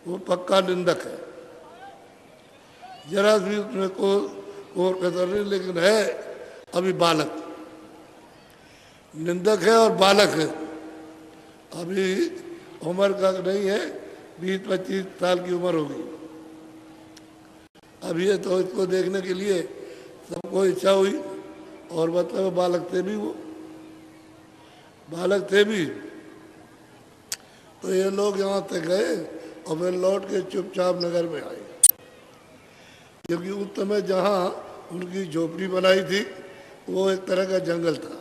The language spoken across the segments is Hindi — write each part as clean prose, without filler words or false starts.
वो पक्का निंदक है, जरा भी उसमें कोर कसर नहीं, लेकिन है अभी बालक, निंदक है और बालक है, अभी उम्र का नहीं है, 20-25 साल की उम्र होगी। अब ये तो इसको देखने के लिए सबको इच्छा हुई, और मतलब बालक थे भी, वो बालक थे भी। तो ये लोग यहाँ से गए और फिर लौट के चुपचाप नगर में आए, क्योंकि उस समय जहाँ उनकी झोपड़ी बनाई थी वो एक तरह का जंगल था,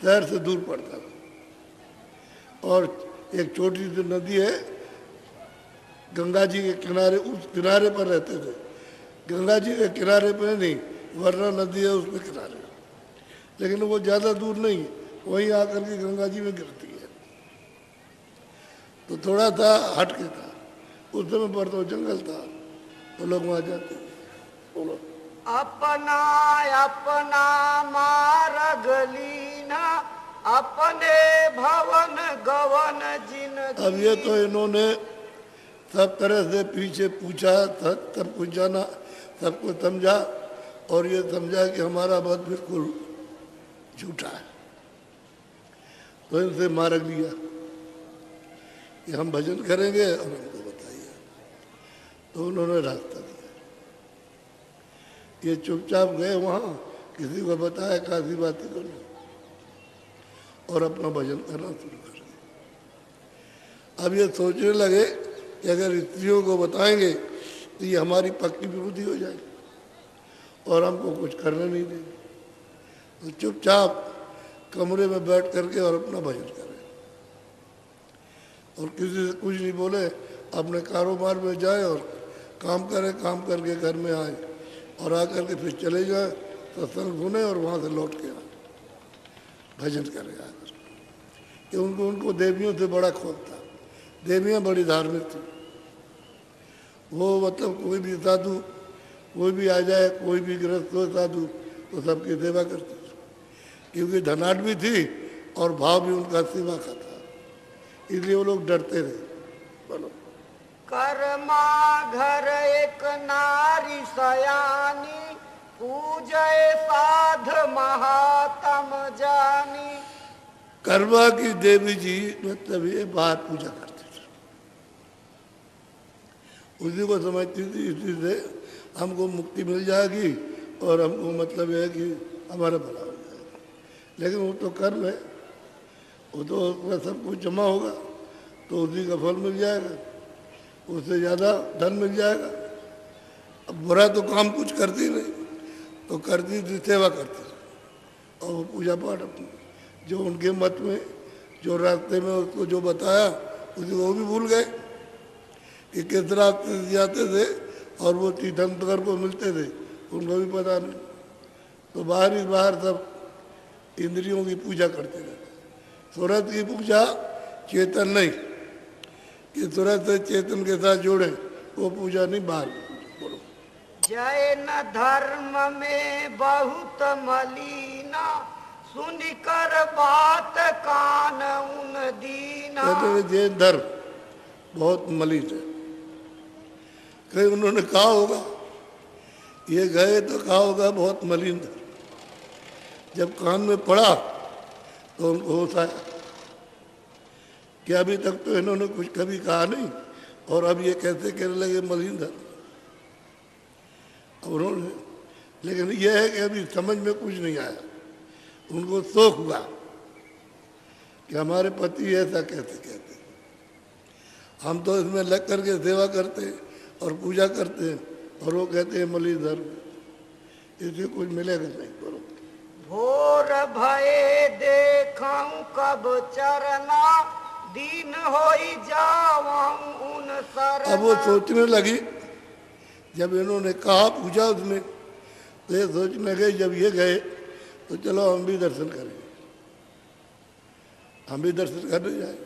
शहर से दूर पड़ता था, और एक छोटी सी नदी है गंगा जी के किनारे, उस किनारे पर रहते थे। गंगा जी के किनारे पर नहीं, वरना नदी है उसके किनारे, लेकिन वो ज़्यादा दूर नहीं, वहीं आकर के गंगा जी में गिरती है। तो थोड़ा सा हटके था, उस समय पर तो जंगल था, तो लोग वहाँ जाते थे। बोलो। अपना अपना मार्ग लीना, अपने भवन गवन जिन। अब ये तो इन्होंने सब तरह से पीछे पूछा, सब कुछ जाना, सबको समझा, और ये समझा कि हमारा मत बिल्कुल झूठा है, तो इनसे मार्ग लिया कि हम भजन करेंगे और हमको बताइए। तो उन्होंने रास्ता दिया, ये चुपचाप गए वहाँ, किसी को बताया काशी बातें करो, और अपना भजन करना शुरू कर दिया। अब ये सोचने लगे कि अगर स्त्रियों को बताएंगे तो ये हमारी पक्की विरोधी हो जाएगी और हमको कुछ करने नहीं देंगे, तो चुपचाप कमरे में बैठ करके और अपना भजन करें, और किसी से कुछ नहीं बोले, अपने कारोबार में जाए और काम करें, काम करके घर में आए और आकर के फिर चले जाए, सत्संग सुने और वहाँ से लौट के आए, भजन करें आकर। कि उनको देवियों से बड़ा खौफ था, देवियाँ बड़ी धार्मिक थी, वो मतलब कोई भी साधु, कोई भी आ जाए, कोई भी गृहस्थ हो साधु, तो सबकी सेवा करती थी, क्योंकि धनाढ़ भी थी और भाव भी उनका सेवा का था, इसलिए वो लोग डरते थे। बोलो। कर्मा घर एक नारी सयानी, पूजय साध महात्म जानी। कर्मा की देवी जी मतलब ये बाहर पूजा करते थे, उसी को समझती थी, इसी से हमको मुक्ति मिल जाएगी और हमको मतलब यह है कि हमारा भला हो जाएगा। लेकिन वो तो कर्म है, वो तो उसका सब कुछ जमा होगा तो उसी का फल मिल जाएगा, उससे ज़्यादा धन मिल जाएगा। अब बुरा तो काम कुछ करती नहीं, तो करती थी सेवा करती थी, और वो पूजा पाठ अपनी जो उनके मत में, जो रास्ते में उसको जो बताया उसे वो भी भूल गए कि किस रास्ते से जाते थे, और वो तीर्थंकर को मिलते थे उनको भी पता नहीं। तो बाहर ही बाहर सब इंद्रियों की पूजा करते रहते, सूरत की पूजा, चेतन नहीं, कि सूरत से चेतन के साथ जोड़े, वो पूजा नहीं, बाहर की पूजा। बोलो। जैन धर्म में बहुत मलीना, सुनिकर बात कान उन दीना। कहते जैन धर्म बहुत मलिन है, कहीं उन्होंने कहा होगा, ये गए तो कहा होगा बहुत मलिन धर्म, जब कान में पड़ा तो उनको होश आया कि अभी तक तो इन्होंने कुछ कभी कहा नहीं, और अब ये कैसे कहने लगे मलिन धर्म। अब उन्होंने, लेकिन यह है कि अभी समझ में कुछ नहीं आया, उनको शौक हुआ कि हमारे पति ऐसा कैसे कहते, हम तो इसमें लग करके सेवा करते हैं और पूजा करते हैं, और वो कहते हैं मलिन धर्म, इससे कुछ मिलेगा नहीं। बोलो। भोर भये देखूं कब चरना, दीन होई जाऊं उन सरना। अब वो सोचने लगी, जब इन्होंने कहा पूजा उसने, तो ये सोचने गए, जब ये गए तो चलो हम भी दर्शन करेंगे, हम भी दर्शन करने जाए।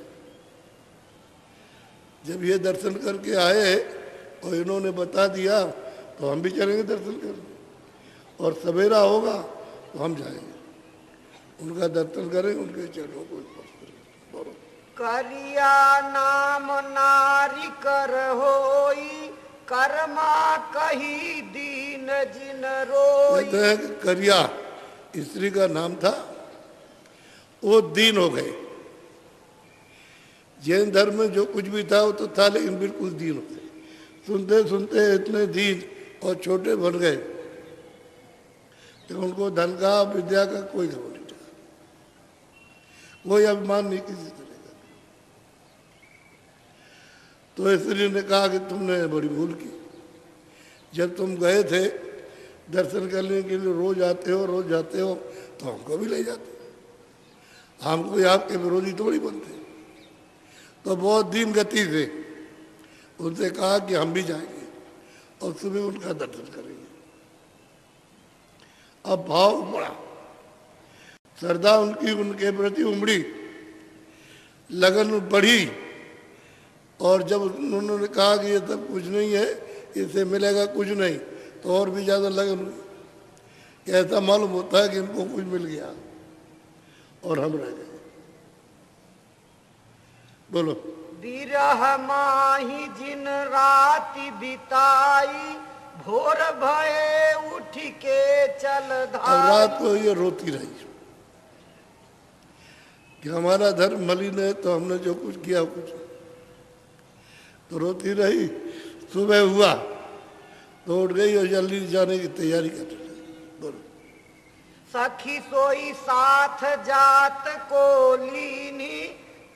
जब ये दर्शन करके आए और इन्होंने बता दिया, तो हम भी चलेंगे दर्शन करने, और सवेरा होगा तो हम जाएंगे, उनका दर्शन करेंगे, उनके चरणों को स्पर्श करेंगे। करिया नाम नारी नारी कर होई कर्मा कही दीन जिन रोई। कहते हैं कि करिया स्त्री का नाम था, वो दीन हो गए। जैन धर्म में जो कुछ भी था वो तो था, लेकिन बिल्कुल दीन हो गए। सुनते सुनते इतने दीन और छोटे बन गए कि उनको धन का विद्या का कोई खबर नहीं था, कोई अभिमान नहीं किसी तरह का। तो स्त्री ने कहा कि तुमने बड़ी भूल की। जब तुम गए थे दर्शन करने के लिए, रोज आते हो तो हमको भी ले जाते, हम कोई आपके विरोधी थोड़ी बनते। तो बहुत दीन गति से उनसे कहा कि हम भी जाएंगे और सुबह उनका दर्शन करेंगे। अब भाव बढ़ा, श्रद्धा उनकी उनके प्रति उमड़ी, लगन बढ़ी। और जब उन्होंने कहा कि ये सब कुछ नहीं है, इससे मिलेगा कुछ नहीं, तो और भी ज़्यादा लगन हुई। ऐसा मालूम होता है कि इनको कुछ मिल गया और हम रह गए। बोलो। विरह माही जिन राति बिताई भोर भये उठ के चल अब धाई। रात को ये रोती रही कि हमारा धर्म मलिन है, तो हमने जो कुछ किया कुछ, तो रोती रही। सुबह हुआ तो उठ गई और जल्दी जाने की तैयारी कर रही। बोलो। सखी सोई साथ जात को लीनी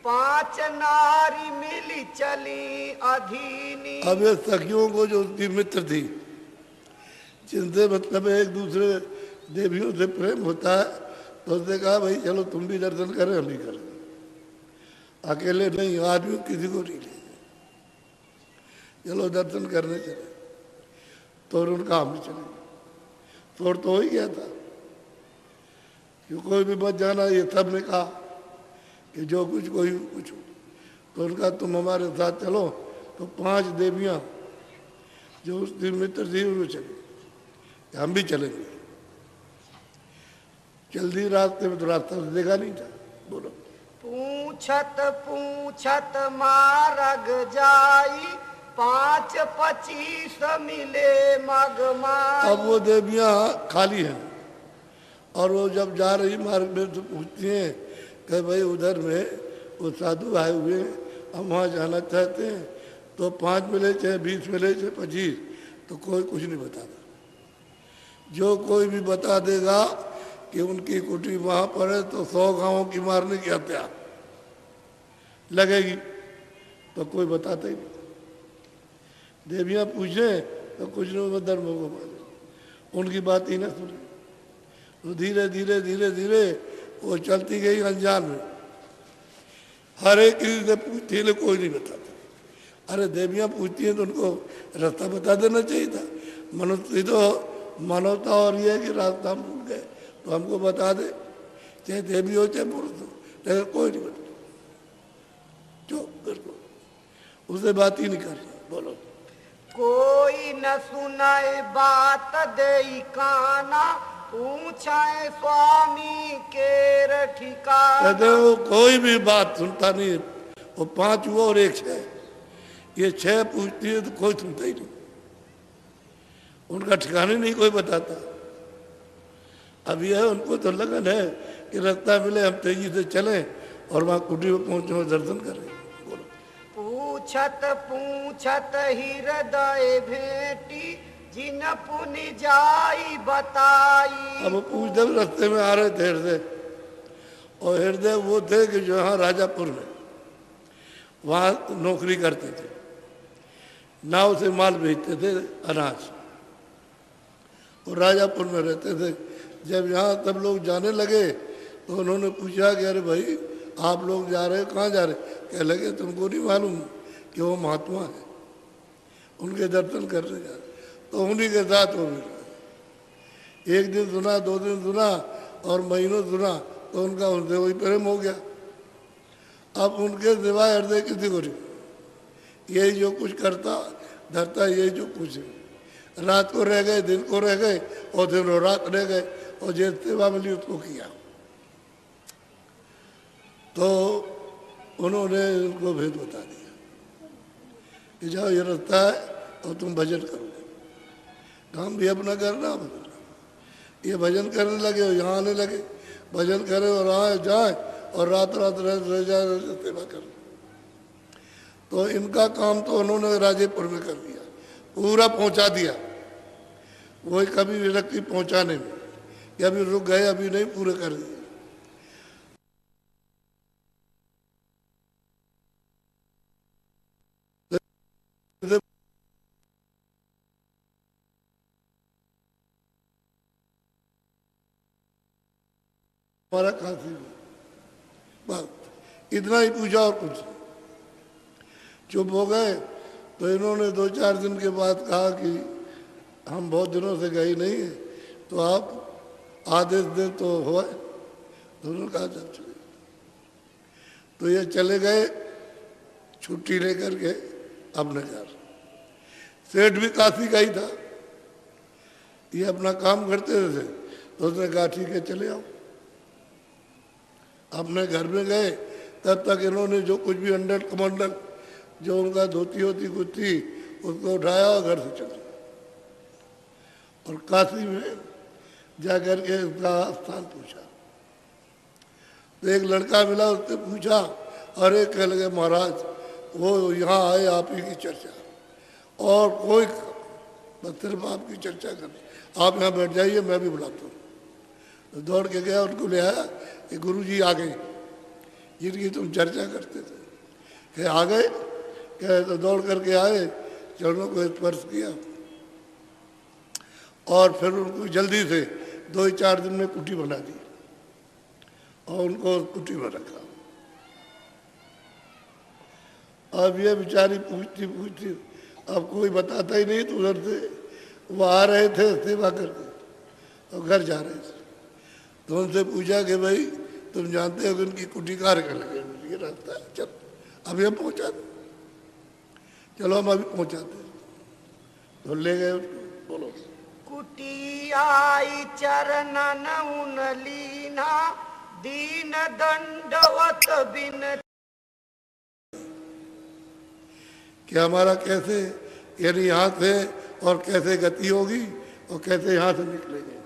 5 नारी मिली चली अधीनी। अब ये सखियों को जो उसकी मित्र थी, जिनसे मतलब एक दूसरे देवियों से प्रेम होता है, तो उसने कहा भाई चलो तुम भी दर्शन करें, हम भी करें, अकेले नहीं, आदमी किसी को नहीं ले, चलो दर्शन करने चले। तो उनका हम भी चले। शोर तो हो ही गया था कि कोई भी मत जाना, ये सब ने कहा कि जो कुछ कोई कुछ। तो उनका तुम हमारे साथ चलो। तो 5 देवियां जो उसकी मित्र थी वो चले, हम भी चलेंगे। जल्दी रास्ते में तो रास्ता तो देखा नहीं था। बोलो। पूछत पूछत मारग जाई 5-25 मिले मगमाई। अब वो देवियां खाली हैं और वो जब जा रही मार्ग में तो पूछती हैं कि भाई उधर में वो साधु आए हुए हैं, हम वहाँ जाना चाहते हैं। तो 5 मिले चाहे 20 मिले चाहे 25, तो कोई कुछ नहीं बताता। जो कोई भी बता देगा कि उनकी कुटी वहाँ पर है, तो 100 गाँवों की मारने की हत्या लगेगी, तो कोई बताता ही नहीं। देवियाँ पूछे तो कुछ नहीं, धर्म को माने, उनकी बात ही ना सुने। तो धीरे धीरे धीरे धीरे वो चलती गई अनजान में। हर एक किसी से पूछती है, कोई नहीं बताता। अरे देवियाँ पूछती हैं तो उनको रास्ता बता देना चाहिए था। मनुष्य तो मानवता और ये है कि रास्ता हम भूल गए तो हमको बता दे, चाहे देवी हो चाहे पुरुष हो, लेकिन कोई नहीं बताता। जो बिल्कुल उससे बात ही नहीं कर रही। बोलो। कोई न सुनाए बात दे काना पूछाए स्वामी के ठिकाना। कहते वो कोई भी बात सुनता नहीं। वो 5 हुआ और 1 6, ये 6 पूछती है तो कोई सुनता ही नहीं, उनका ठिकाना नहीं कोई बताता। अब यह उनको तो लगन है कि रास्ता मिले, हम तेजी से चलें और वहाँ कुटी में पहुँचे और दर्शन करें। बोलो। पूछत पूछत हृदय भेटी जिन पुनि जाई बताई। अब पूछते रास्ते में आ रहे थे हृदय, और हृदय वो थे कि जो यहाँ राजापुर में वहाँ नौकरी करते थे, नाव से माल भेजते थे, अनाज, और राजापुर में रहते थे। जब यहाँ सब लोग जाने लगे तो उन्होंने पूछा कि अरे भाई आप लोग जा रहे हो, कहाँ जा रहे? कह लगे तुमको नहीं मालूम कि वो महात्मा है, उनके दर्शन करने जा रहे। तो उन्हीं के साथ वो भी 1 दिन सुना, 2 दिन सुना और महीनों सुना, तो उनका उनसे वही प्रेम हो गया। अब उनके सिवाय हृदय किसी को नहीं, यही जो कुछ करता धरता, यही जो कुछ है। रात को रह गए, दिन को रह गए, और दिन और रात रह गए, और जिस सेवा मिली उसको किया। तो उन्होंने उनको भेद बता दिया कि जाओ ये रास्ता है और तुम भजन करोगे, काम भी अपना करना, ये भजन करने लगे और यहाँ आने लगे, भजन करे और आए जाए और रात रात रह जाए सेवा कर। तो इनका काम तो उन्होंने राजेपुर में कर दिया, पूरा पहुंचा दिया। वही कभी विरक्ति पहुंचाने में कि अभी रुक गए, अभी नहीं, पूरे कर दिए। हमारा काशी में बस इतना ही पूछा और कुछ। चुप हो गए तो इन्होंने 2-4 दिन के बाद कहा कि हम बहुत दिनों से गए नहीं है, तो आप आदेश दें तो हुआ। तो उन्होंने कहा चल चले। तो ये चले गए छुट्टी लेकर के अपने घर। सेठ भी काशी का ही था, ये अपना काम करते थे। तो उसने कहा ठीक है चले आओ। अपने घर में गए, तब तक इन्होंने जो कुछ भी अंडर कमंडल जो उनका धोती होती कुछ थी उसको उठाया और घर से चले। और काशी में जाकर के उसका स्थान पूछा तो एक लड़का मिला, उसने पूछा, अरे कह लगे महाराज वो यहाँ आए आप ही की चर्चा और कोई बस सिर्फ आपकी चर्चा करनी, आप यहाँ बैठ जाइए मैं भी बुलाता हूँ। तो दौड़ के गया, उनको ले आया कि गुरुजी आ गए जिनकी तुम चर्चा करते थे। कि आ गए, कहे तो दौड़ करके आए, चरणों को स्पर्श किया और फिर उनको जल्दी से 2-4 दिन में कुटी बना दी और उनको कुटी में रखा। अब ये बेचारी पूछती पूछती, अब कोई बताता ही नहीं। तो उधर से वो आ रहे थे सेवा करके और घर जा रहे थे। तो उनसे पूछा कि भाई तुम जानते हो कि उनकी कुटी कार्य कर लगे, ये रास्ता है, चल अभी हम पहुँचा दें, चलो हम अभी पहुँचाते हैं। तो ले गए उसको। बोलो। कुटी आई चरणन उन लीना, दीन दंडवत बिन। कि हमारा कैसे यानी यहाँ से और कैसे गति होगी और कैसे यहाँ से निकलेंगे।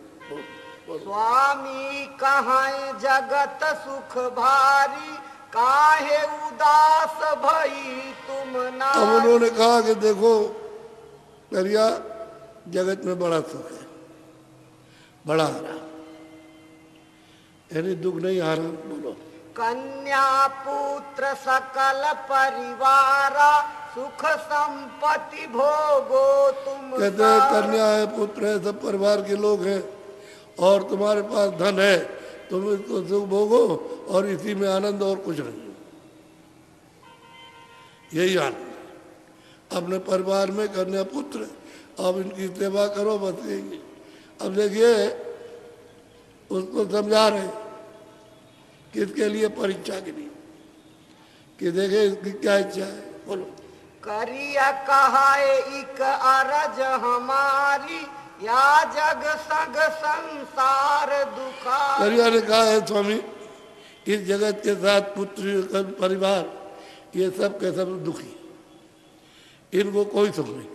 स्वामी कहाँ जगत सुख भारी, काहे उदास भई तुम ना। अब उन्होंने कहा कि देखो करिया, जगत में बड़ा सुख है, बड़ा आराम, यानी दुख नहीं आ रहा। बोलो। कन्या पुत्र सकल परिवारा, सुख संपत्ति भोगो तुम। कहते हैं कन्या है, पुत्र है, सब परिवार के लोग हैं और तुम्हारे पास धन है, तुम इसको सुख भोगो और इसी में आनंद और कुछ नहीं। यही आनंद अपने परिवार में कन्या पुत्र, अब इनकी सेवा करो, बस यही। अब देखिए उसको समझा रहे किसके लिए, परीक्षा के लिए कि देखे इसकी क्या इच्छा है। बोलो। करिया कहाए इक अरज हमारी, या जग सग संसार दुखा। करिया ने कहा है स्वामी, इस जगत के साथ पुत्र परिवार ये सब के सब दुखी, इनको कोई सुख नहीं।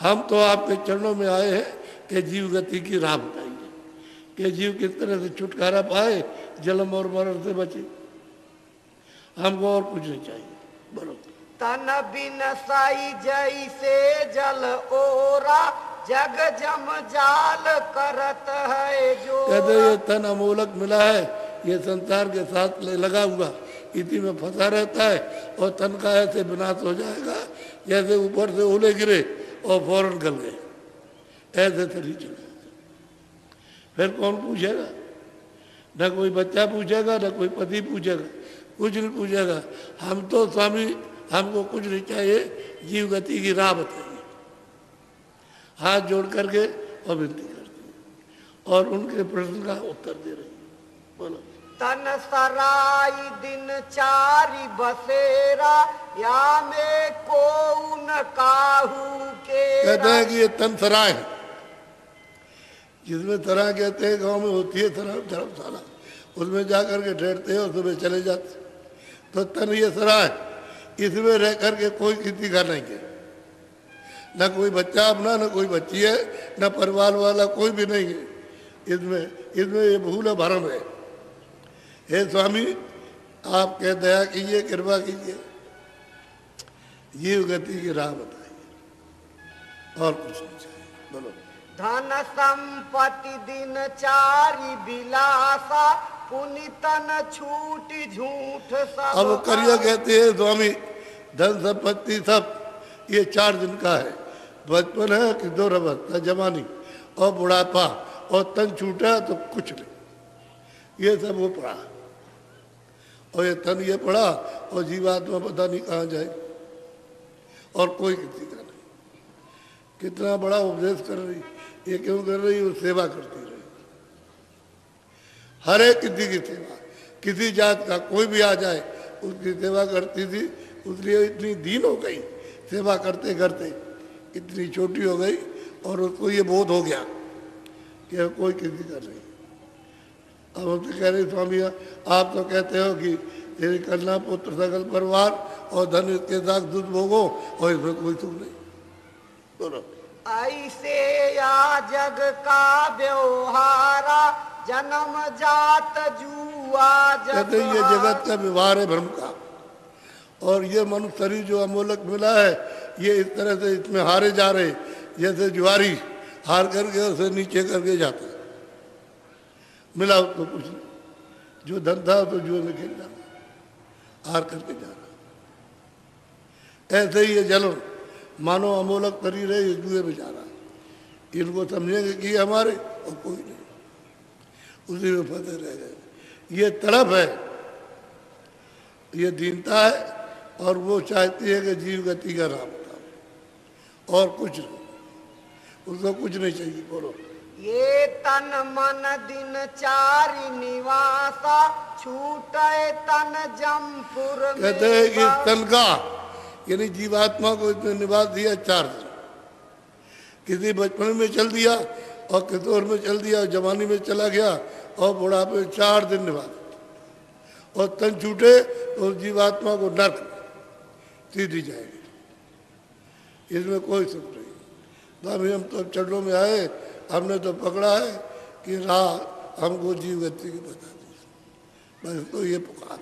हम तो आपके चरणों में आए हैं कि जीव गति की राह बताइए कि जीव किस तरह से छुटकारा पाए, जन्म और मरण से बचे। हमको और कुछ नहीं चाहिए। बोलो। तन बिन साई जैसे जल ओरा, जग जम जाल करत है जो। कहते ये तन अमोलक मिला है, ये संसार के साथ लगा हुआ इसी में फंसा रहता है और तन का ऐसे विनाश हो जाएगा जैसे ऊपर से ओले गिरे और फौरन गल गए, ऐसे चली चले। फिर कौन पूछेगा? न कोई बच्चा पूछेगा, न कोई पति पूछेगा, कुछ नहीं पूछेगा। हम तो स्वामी हमको कुछ नहीं चाहिए, जीव गति की राह बताइए। हाथ जोड़ करके और विनती करती है और उनके प्रश्न का उत्तर दे रही है। बोलो। तन सराय दिन चारि बसेरा, या में को न काहू के। कहते हैं कि ये तन सराय है, जिसमें सराय कहते हैं गांव में होती है धर्मशाला, उसमें जाकर के ठहरते हैं और सुबह चले जाते। तो तन ये सराय, इसमें रह करके कोई किसी का नहीं है, ना कोई बच्चा अपना, ना कोई बच्ची है, ना परिवार वाला कोई भी नहीं है इसमें। इसमें ये भूल भरम है। हे स्वामी, आप कह दया कीजिए, कृपा कीजिए, जीव गति की राह बताइए, और कुछ नहीं चाहिए। बोलो। धन संपत्ति दिन चारी बिलासा, पुनितन छूटी झूठ सब। अब करिया कहते हैं स्वामी, धन संपत्ति सब ये 4 दिन का है। बचपन है कि दो अवस्था, जवानी और बुढ़ापा, और तन छूटा तो कुछ नहीं। ये सब वो पढ़ा, और ये तन ये पढ़ा, और जीवात्मा पता नहीं कहाँ जाए, और कोई किसी का नहीं। कितना बड़ा उपदेश कर रही, ये क्यों कर रही? वो सेवा करती रही, हर एक किसी की सेवा, किसी जात का कोई भी आ जाए उसकी सेवा करती थी। इसलिए इतनी दीन हो गई, सेवा करते करते इतनी छोटी हो गई, और उसको ये बोध हो गया कि अब कोई किसी का नहीं। अब हम तो कह रहे स्वामी, आप तो कहते हो कि तेरी कन्या पुत्र सकल परिवार और धन इसके साथ दुख भोगो, और इसमें कोई सुख नहीं। बोलो। ऐसे या जग का व्यवहारा, जन्म जात जुआ कहते हैं ये जगत का व्यवहार है भ्रम का, और ये मनुष्य शरीर जो अमोलक मिला है, ये इस तरह से इसमें हारे जा रहे, जैसे जुआरी हार करके उसे नीचे करके जाता है। मिला उसको कुछ नहीं, जो धन था तो जुए में खेल जाता, हार करके जा रहा। ऐसे ही ये जलन, मानो अमोलक शरीर है, ये जुए में जा रहा। इनको समझेंगे कि हमारे, और कोई नहीं, उसी में फंसे रह गए। ये तड़प है, ये दीनता है, और वो चाहती है कि जीव गति का राम बताओ, और कुछ नहीं, उसको कुछ नहीं चाहिए। बोलो। ये तन मन दिन चारी निवासा, छूटे तन जमपुर में। कहते हैं कि तन का, यानी जीवात्मा को इसने निवास दिया 4 दिन। किसी बचपन में चल दिया, और किशोर में चल दिया, और जवानी में चला गया, और बुढ़ापे में 4 दिन निवास, और तन छूटे तो जीवात्मा को नर्क सीधी जाएगी। इसमें कोई सुख नहीं। स्वामी, हम तो चढ़ों में आए, हमने तो पकड़ा है कि राह हमको जीव गति की बता दी, बस तो ये पुकार।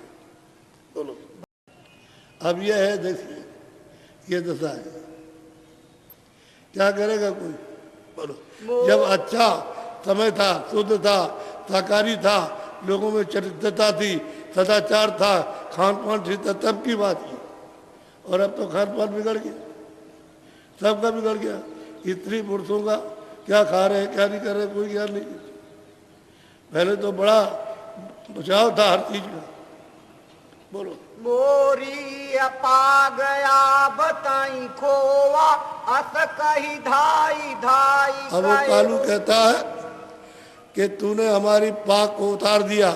बोलो। अब ये है, देखिए ये दशा है, क्या करेगा कोई? बोलो। जब अच्छा समय था, शुद्ध था, शाकाहारी था, लोगों में चरित्रता थी, सदाचार था, खान पान ठीक था, तब की बात की। और अब तो खान पान बिगड़ गया, सबका बिगड़ गया। स्त्री पुरुषों का क्या खा रहे हैं, क्या नहीं कर रहे, कोई ज्ञान नहीं। पहले तो बड़ा बचाव था हर चीज का। बोलो। मोरी अपा गया बताई खोवा, अस कही धाई धाई। अब वो कालू कहता है कि तूने हमारी पाक को उतार दिया,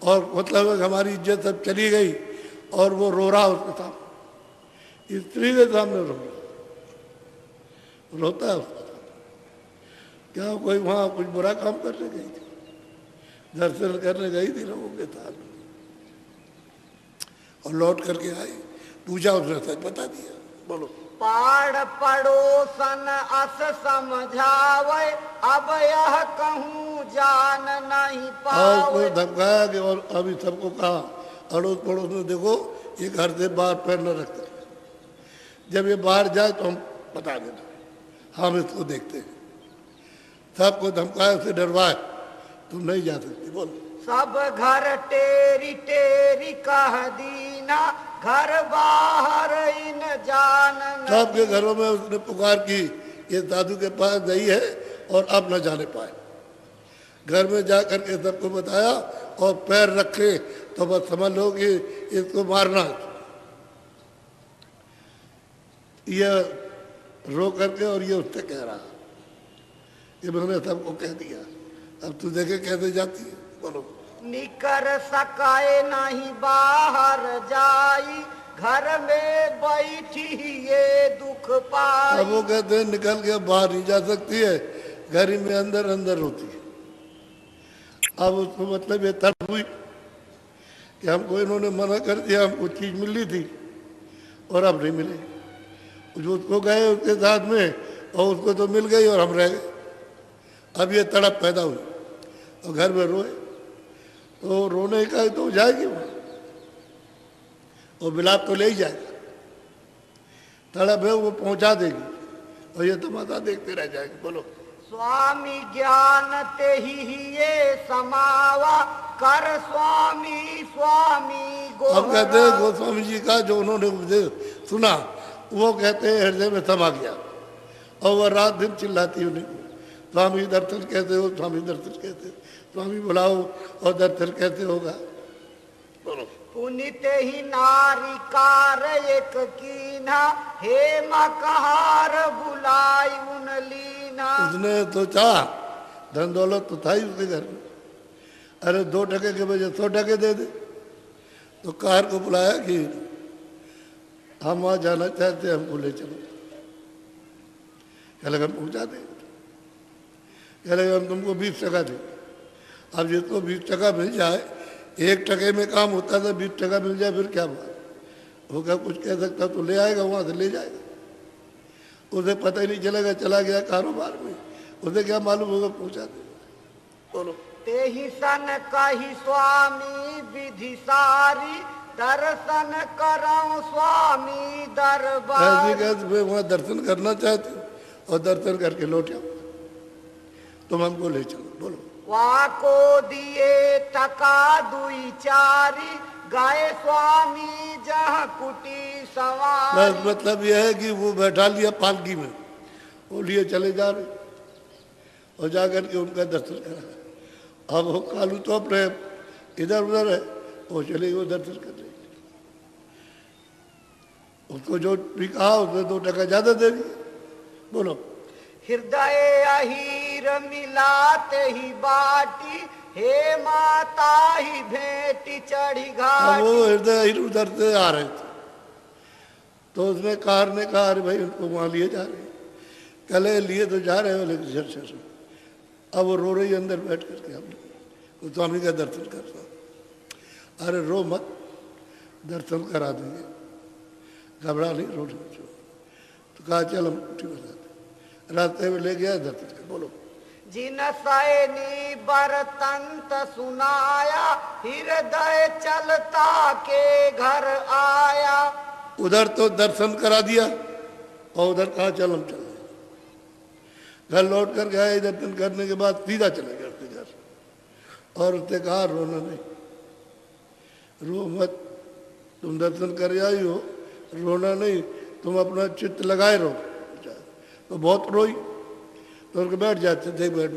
और मतलब हमारी इज्जत सब चली गई, और वो रो रहा उसके सामने, स्त्री के सामने रोता है उसका। क्या कोई वहां कुछ बुरा काम करने गई थी? दर्शन करने गई थी लोगों के साथ, और लौट करके आई, पूछा, उसने सच बता दिया। बोलो। पाड़ पड़ोसन अस समझावे, अब यह कहूँ जान नहीं और पावे। कोई धमकाया कि, और अभी सबको कहा अड़ोस पड़ोस में, देखो ये घर से बाहर पैर न रखते, जब ये बाहर जाए तो हम बता देना, हम इसको देखते हैं। सबको धमकाया, से डरवाए, तुम नहीं जा सकती। बोलो। सब घर टेरी टेरी कह दीना, घर बाहर इन जान नहीं। सबके घरों में उसने पुकार की, ये साधु के पास गई है और अब न जाने पाए। घर में जा करके सबको बताया, और पैर रखे तो बस समझ लो कि इसको मारना है। ये रो करके, और ये उससे कह रहा, ये मैंने सबको कह दिया, अब तू देखे कैसे जाती है। बोलो। निकर सकाए नहीं बाहर जाई, घर में बैठी ये दुख पाई। अब वो कहते हैं निकल के बाहर नहीं जा सकती है, घर में अंदर अंदर होती है। अब उसको मतलब ये तड़प हुई कि हमको इन्होंने मना कर दिया, हमको चीज मिली थी, और अब नहीं मिले। जो उसको गए उसके साथ में और उसको तो मिल गई और हम रह गए। अब ये तड़प पैदा हुई और घर में रोए तो रोने का तो हो जाएगी वो विलाप तो ले ही जाएगा। तड़प है वो पहुंचा देगी और ये तमाशा देखते रह जाएंगे। बोलो स्वामी ज्ञान ते ही ये समावा कर स्वामी स्वामी अब कहते हैं गोहरा। गोस्वामी जी का जो उन्होंने उपदेश सुना वो कहते हैं हृदय में समा गया और वह रात दिन चिल्लाती उन्हें, स्वामी दर्शन कैसे हो, स्वामी दर्शन कैसे हो, स्वामी बुलाओ और दर्शन कैसे होगा। बोलो पुनित ही नारी कार एक कीना हे मकहार बुलाई उन लीना। उसने तो चाह धन दौलत तो था ही उसके घर में, अरे 2 टके के बजाय 100 टके दे दे। तो कार को बुलाया कि हम वहाँ जाना चाहते हैं, हमको ले चलो। कह लगा हम पहुँचा देंगे। कह लगा हम तुमको 20 टका देंगे। अब जिसको 20 टका मिल जाए, 1 टके में काम होता था, 20 टका मिल जाए फिर क्या बात वो क्या कुछ कह सकता तो ले आएगा, वहाँ से ले जाएगा। उसे पता ही नहीं चलेगा, चला गया कारोबार में, उसे क्या मालूम होगा पहुँचा देगा। बोलो ते ही सन कही स्वामी विधि सारी दर्शन करो स्वामी दरबार। ऐसे कैसे मैं वहाँ दर्शन करना चाहती हूँ और दर्शन करके लौट आओ, तुम हमको ले चलो। बोलो वाको दिए टका दुई चारी गए स्वामी जहाँ कुटी सवार। बस मतलब यह है कि वो बैठा लिया पालकी में, वो लिए चले जा रहे और जा करके उनका दर्शन करा। अब वो कालू तो अपने इधर उधर है, वो चले वो दर्शन कर रही। उसको जो भी कहा उसने 2 टका ज्यादा दे दिया। बोलो हृदय अहीर मिलाते ही बाटी हे माता ही भेंटी चढ़ी अब घाटी। वो हृदय इधर उधर से आ रहे थे तो उसने कार ने कहा अरे भाई उनको वहाँ लिए जा रहे हैं। कले लिए तो जा रहे हो लेकिन झर अब वो रो रही अंदर बैठ करके, हम स्वामी का दर्शन करता। अरे रो मत, दर्शन करा देंगे, घबरा नहीं, रो नहीं। तो कहा चल हम कुटी बना दे। रास्ते में ले गया दर्शन कर। बोलो जिन सैनी बरतंत सुनाया हृदय चलता के घर आया। उधर तो दर्शन करा दिया और उधर कहा चल हम चल। घर लौट कर गए, दर्शन करने के बाद सीधा चले गए उसके घर और उसने कहा रोना नहीं, रो मत, तुम दर्शन कर आई हो, रोना नहीं, तुम अपना चित्त लगाए रहो। तो बहुत रोई तो उनके बैठ जाते थे, बैठ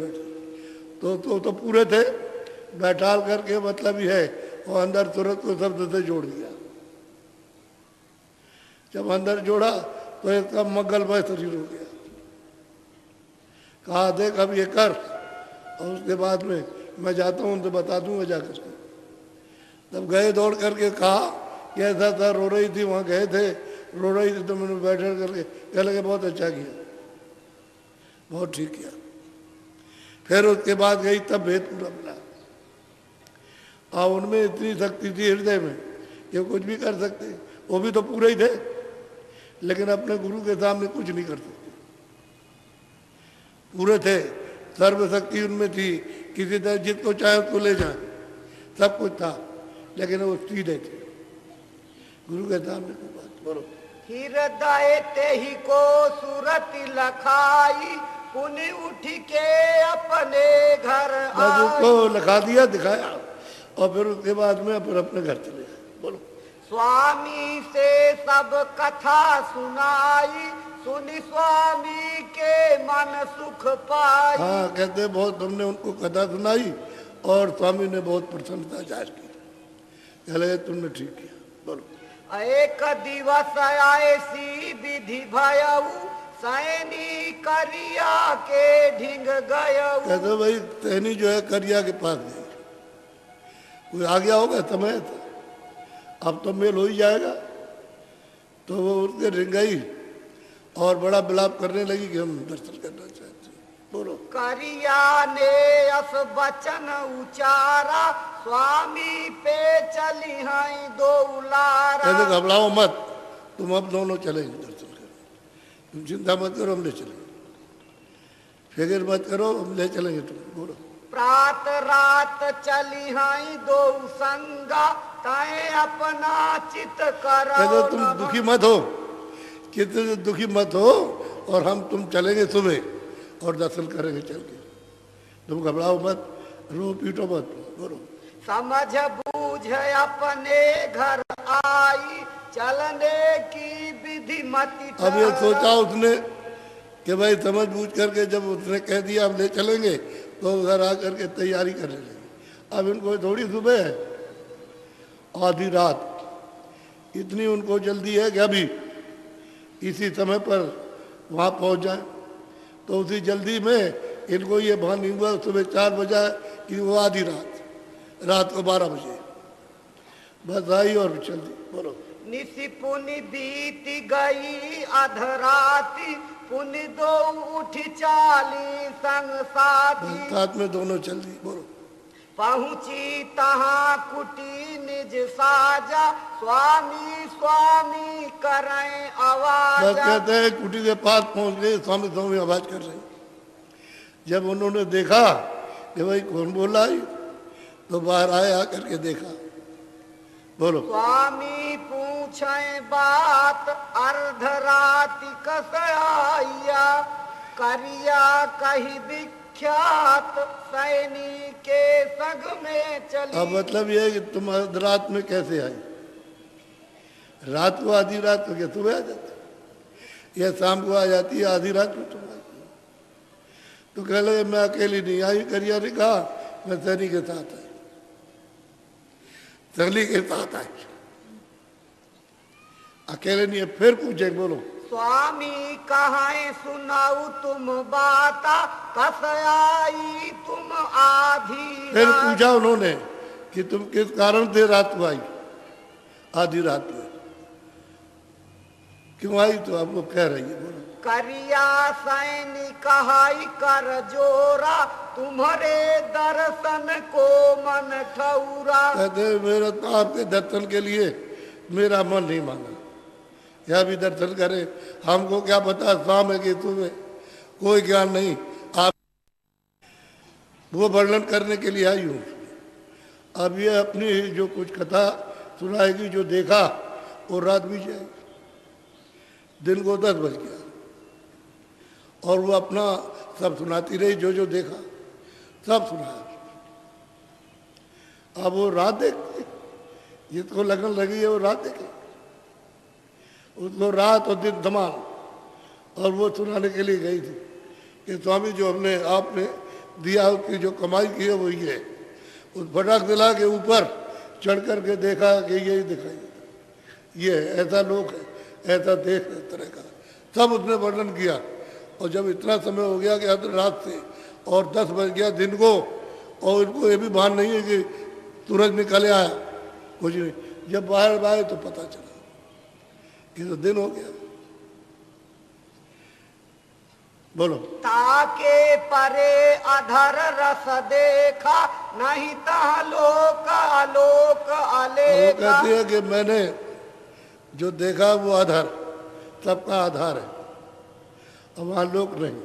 तो पूरे थे, बैठाल करके मतलब ही है वो अंदर तुरंत को शब्द से जोड़ दिया। जब अंदर जोड़ा तो इसका मंगलमय शरीर हो गया। कहा देख अब ये कर और उसके बाद में मैं जाता हूँ उनसे बता दूंगा जाकर के। तब गए दौड़ करके कहा कि ऐसा था, रो रही थी, वहाँ गए थे, रो रही थी तो मैंने बैठ करके कह लगे बहुत अच्छा किया, बहुत ठीक किया। फिर उसके बाद गई तब भेद पूरा मिला। और उनमें इतनी शक्ति थी हृदय में कि कुछ भी कर सकते, वो भी तो पूरे ही थे लेकिन अपने गुरु के सामने कुछ नहीं कर सकते, पूरे थे, सर्वशक्ति उनमें थी, किसी तरह जिसको चाहे उसको ले जाए, सब कुछ था, लेकिन वो सीधे थे गुरु के सामने कोई बात। बोलो हृदय ते ही को सूरत लखाई पुनि उठ के अपने घर बस उसको लिखा दिया, दिखाया और फिर उसके बाद में फिर अपने घर चले गए। बोलो स्वामी से सब कथा सुनाई सुनी स्वामी के मन सुख पाई। हाँ कहते बहुत हमने उनको कथा सुनाई और स्वामी ने बहुत प्रसन्नता जाहिर की, कह लगे तुमने ठीक किया। बोलो एक दिवस ऐसी विधि भयऊ सैनी करिया के ढिंग गयऊ। कहते भाई सैनी जो है करिया के पास गई, कोई आ गया होगा समय था, अब तो मेल हो ही जाएगा। तो वो उसके रिंगाई और बड़ा विलाप करने लगी कि हम दर्शन करना चाहते हैं। बोलो करिया ने अस बचन उचारा स्वामी पे चली हैं दो उलारा। कहते घबराओ मत, तुम अब दोनों चलेंगे दर्शन करें, तुम चिंता मत करो, हम ले चलेंगे, फिक्र मत करो, हम ले चलेंगे तुम। बोलो। प्रात रात चली हाई दो संगा, तय अपना चित करो। कहते तुम दुखी मत हो, कितने दुखी मत हो, और हम तुम चलेंगे सुबह और दर्शन करेंगे चल के, तुम घबराओ मत, रो पीटो मत। बोलो। समझ बूझ अपने घर आई, चलने की विधि मति। अब ये सोचा उसने कि भाई समझ बूझ करके जब उसने कह दिया हम ले चलेंगे, तो घर आकर के तैयारी करने लगी। अब इनको थोड़ी सुबह है, आधी रात, इतनी उनको जल्दी है कि अभी इसी समय पर वहाँ पहुँच जाए। तो उसी जल्दी में इनको ये भान नहीं हुआ सुबह 4 बजे कि वो आधी रात को 12 बजे बस आई और चल दी। बोलो। निशि पुनि बीती गई अधराती, पुनि दो उठी चाली संग साथी। साथ में दोनों चल दी। बोलो। पहुंची तहाँ कुटी निज साजा, स्वामी स्वामी करें आवाज। बस कहते हैं कुटी के पास पहुंच गए, स्वामी स्वामी आवाज कर रहे। जब उन्होंने देखा कि भाई कौन बोला है, तो बाहर आए, आकर के देखा। बोलो। स्वामी पूछे बात अर्धराति कस आया, करिया कही विख्यात सैनी के संग में चली। अब मतलब ये है कि तुम रात में कैसे आई, रात को आधी रात को क्या सुबह आ जाती, या शाम को आ जाती है, आधी रात में तुम आई। तो कह लगे मैं अकेली नहीं आई, करिया ने कहा मैं सैनी के साथ आई, सैनी के साथ आई, अकेले नहीं है। फिर पूछे। बोलो। स्वामी कहाँ सुनाऊ तुम बाता, कस आई तुम आधी। फिर पूछा उन्होंने कि तुम किस कारण से रात को आई, आधी रात में क्यों आई, तो आपको कह रही है। बोलो। करिया सैनी कहाई कर जोरा, तुम्हारे दर्शन को मन ठौरा। कहते मेरा तो आपके दर्शन के लिए मेरा मन नहीं माना, यहाँ भी दर्शन करे, हमको क्या पता शाम है कि तुम्हें कोई ज्ञान नहीं, आप वो वर्णन करने के लिए आई हूँ। अब ये अपनी जो कुछ कथा सुनाएगी, जो देखा वो रात भी जाएगी, दिन को 10 बज गया, और वो अपना सब सुनाती रही, जो देखा सब सुनाया। अब वो रात देखते, जिसको लगन लगी है वो रात देखे, उसको रात और दिन समान। और वो सुनाने के लिए गई थी कि स्वामी जो हमने आपने दिया, उसकी जो कमाई की है वो ये है। उस फटाक दिला के ऊपर चढ़ कर के देखा कि यही दिखाई देता, ये ऐसा लोक है, ऐसा देश है, इस तरह का सब उसने वर्णन किया। और जब इतना समय हो गया कि अब रात से और 10 बज गया दिन को, और इनको ये भी भान नहीं है कि सूरज निकले आया, कुछ नहीं। जब बाहर आए तो पता चला कि तो दिन हो गया। बोलो। ताके परे अधर रस देखा, नहीं तह लोक आलोक आलेखा। वो कहती है कि मैंने जो देखा वो आधार, सबका आधार है, अब वहाँ लोक नहीं,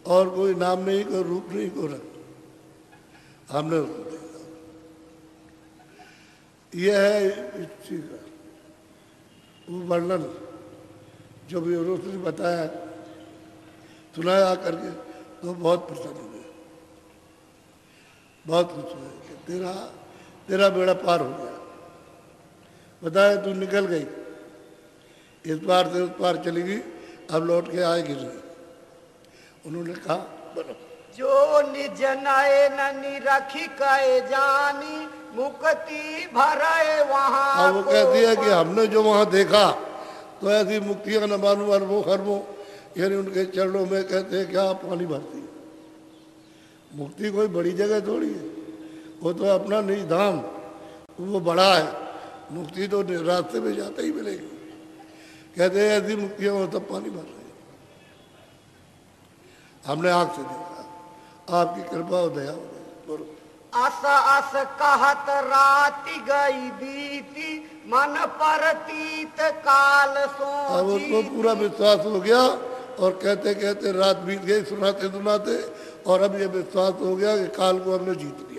और कोई नाम नहीं, कोई रूप नहीं, कोई रंग, हमने उसको देखा। यह है इस चीज का वो वर्णन जो भी उसने बताया, सुनाया करके, तो बहुत प्रसन्न हुए, बहुत खुश हुए कि तेरा बेड़ा पार हो गया। बताया तू निकल गई, इस पार से उस पार चली गई, अब लौट के आएगी नहीं। उन्होंने कहा बोलो। जो निज नयन निरखी कहे जानी, मुक्ति भरे वहाँ। अब वो कहती है कि हमने जो वहाँ देखा तो ऐसी मुक्तियां न मालूम अरबों खरबों, यानी उनके चरणों में कहते हैं क्या पानी भरती है। मुक्ति कोई बड़ी जगह थोड़ी है, वो तो अपना निज धाम, वो बड़ा है। मुक्ति तो रास्ते में जाते ही मिलेगी। कहते हैं ऐसी मुक्तियां हो तब पानी भर रही, हमने आँख से देखा, आपकी कृपा और दया हो गई। बोलो। अस अस कहत राति गई बीती मन परतीत काल अब उसको सोची। पूरा विश्वास हो गया और कहते कहते रात बीत गई सुनाते सुनाते, और अब ये विश्वास हो गया कि काल को हमने जीत लिया।